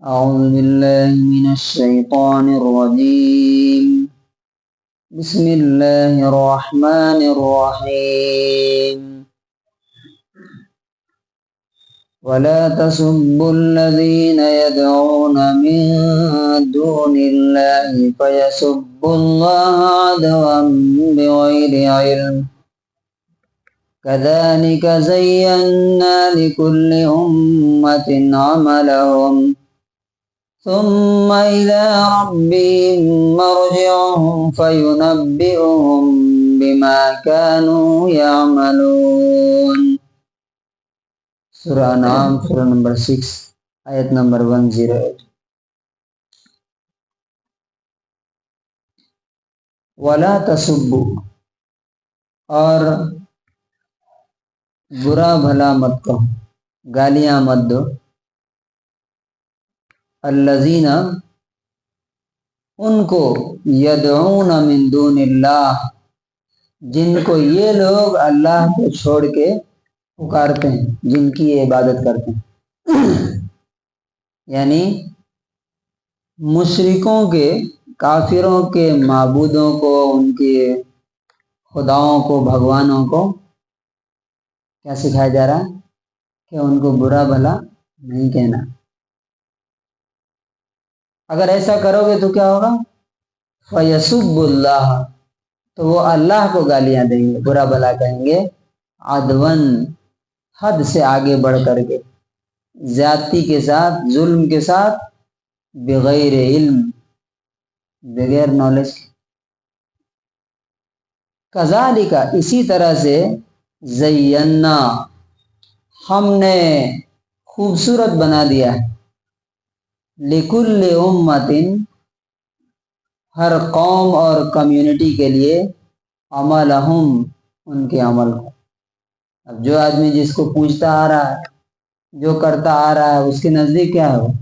أعوذ بالله من الشيطان الرجيم. بسم الله الرحمن الرحيم. ولا تسبوا الذين يدعون من دون الله فيسبوا الله عدوا بغير علم كذلك زينا لكل أمة عملهم ثم إلى ربهم مرجعهم فينبئهم بما كانوا يعملون. سورہ انعام سورہ نمبر 6 آیت نمبر 108. ولا تسبوا، اور برا بھلا مت کہو، گالیاں مت دو، الذین، ان کو، یدعون من دون اللہ، جن کو یہ لوگ اللہ کو چھوڑ کے پکارتے ہیں، جن کی یہ عبادت کرتے ہیں. یعنی مشرکوں کے، کافروں کے معبودوں کو، ان کے خداؤں کو، بھگوانوں کو کیا سکھایا جا رہا ہے کہ ان کو برا بھلا نہیں کہنا. اگر ایسا کرو گے تو کیا ہوگا؟ فَيَسُبُّ اللَّهَ، تو وہ اللہ کو گالیاں دیں گے، برا بھلا کہیں گے، عدوًا، حد سے آگے بڑھ کر کے، زیادتی کے ساتھ، ظلم کے ساتھ، بغیر علم، بغیر نالج. کذالک، اسی طرح سے، زینا، ہم نے خوبصورت بنا دیا ہے، لکل امت، ہر قوم اور کمیونٹی کے لیے، عملہم، ان کے عمل کو. اب جو آدمی جس کو پوچھتا آ رہا ہے، جو کرتا آ رہا ہے، اس کے نزدیک کیا ہے؟ وہ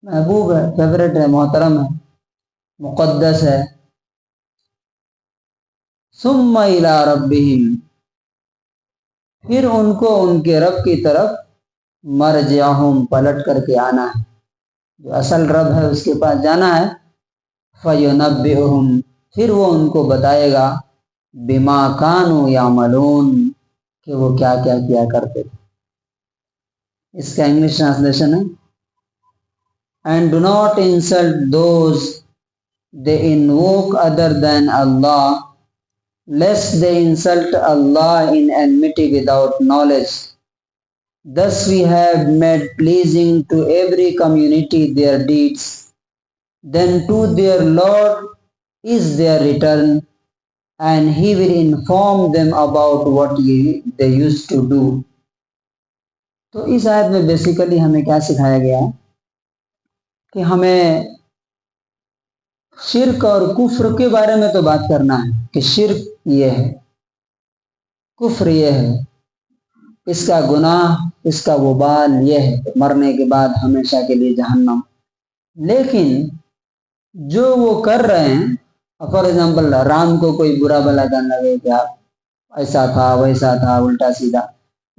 محبوب ہے، فیوریٹ ہے، محترم ہے، مقدس ہے. ثم الی ربہم، پھر ان کو ان کے رب کی طرف، مرجعہم، پلٹ کر کے آنا ہے، جو اصل رب ہے اس کے پاس جانا ہے. فینبئہم، پھر وہ ان کو بتائے گا، بما کانوا یعملون، کہ وہ کیا کیا کیا کرتے تھے. اس کا انگلش ٹرانسلیشن ہے: and do not insult those they invoke other than Allah, lest they insult Allah in enmity without knowledge. Thus we have made pleasing to every community their deeds. Then to their Lord is their return, and He will inform them about what they used to do. تو اس آیت میں basically ہمیں کیا سکھایا گیا ہے کہ ہمیں شرک اور کفر کے بارے میں تو بات کرنا ہے کہ شرک یہ ہے، کفر یہ ہے، اس کا گناہ، اس کا وبال یہ ہے، مرنے کے بعد ہمیشہ کے لیے جہنم. لیکن جو وہ کر رہے ہیں، فار ایگزامپل رام کو کوئی برا بھلا کہنے لگے کہ آپ ایسا تھا ویسا تھا، الٹا سیدھا،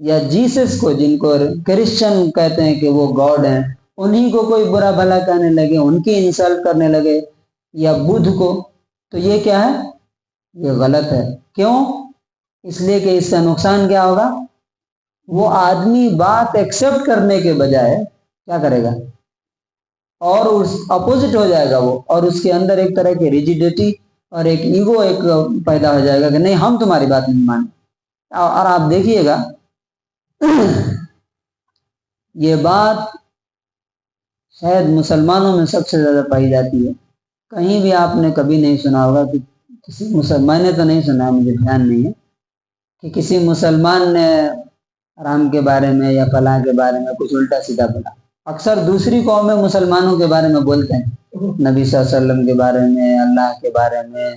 یا جیسس کو، جن کو کرسچن کہتے ہیں کہ وہ گاڈ ہیں، انہی کو کوئی برا بھلا کہنے لگے، ان کی انسلٹ کرنے لگے، یا بدھ کو، تو یہ کیا ہے؟ یہ غلط ہے. کیوں؟ اس لیے کہ اس کا نقصان کیا ہوگا؟ وہ آدمی بات ایکسپٹ کرنے کے بجائے کیا کرے گا؟ اور اس اپوزٹ ہو جائے گا وہ، اور اس کے اندر ایک طرح کی ریجیڈیٹی اور ایک ایگو ایک پیدا ہو جائے گا کہ نہیں، ہم تمہاری بات نہیں مانیں. اور آپ دیکھیے گا یہ بات شاید مسلمانوں میں سب سے زیادہ پائی جاتی ہے. کہیں بھی آپ نے کبھی نہیں سنا ہوگا کہ کسی میں نے تو نہیں سنا، مجھے دھیان نہیں ہے کہ کسی مسلمان نے رام کے بارے میں یا فلاں کے بارے میں کچھ الٹا سیدھا بولا. اکثر دوسری قومیں مسلمانوں کے بارے میں بولتے ہیں، نبی صلی اللہ علیہ وسلم کے بارے میں، اللہ کے بارے میں،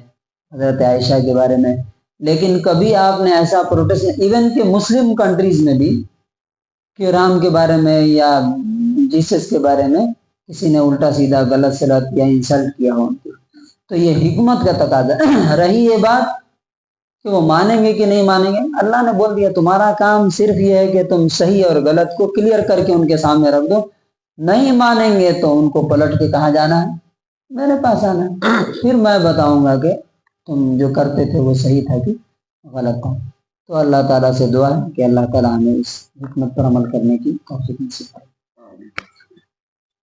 حضرت عائشہ کے بارے میں. لیکن کبھی آپ نے ایسا پروٹیسٹ، ایون کہ مسلم کنٹریز میں بھی، کہ رام کے بارے میں یا جیسس کے بارے میں کسی نے الٹا سیدھا غلط سلط یا انسلٹ کیا ہو. تو یہ حکمت کا تقاضا. رہی یہ بات کہ وہ مانیں گے کہ نہیں مانیں گے، اللہ نے بول دیا تمہارا کام صرف یہ ہے کہ تم صحیح اور غلط کو کلیئر کر کے ان کے سامنے رکھ دو. نہیں مانیں گے تو ان کو پلٹ کے کہاں جانا ہے؟ میرے پاس آنا ہے، پھر میں بتاؤں گا کہ تم جو کرتے تھے وہ صحیح تھا کہ غلط تھا۔ تو اللہ تعالیٰ سے دعا ہے کہ اللہ تعالیٰ ہمیں اس حکمت پر عمل کرنے کی توفیق نصیب کرے۔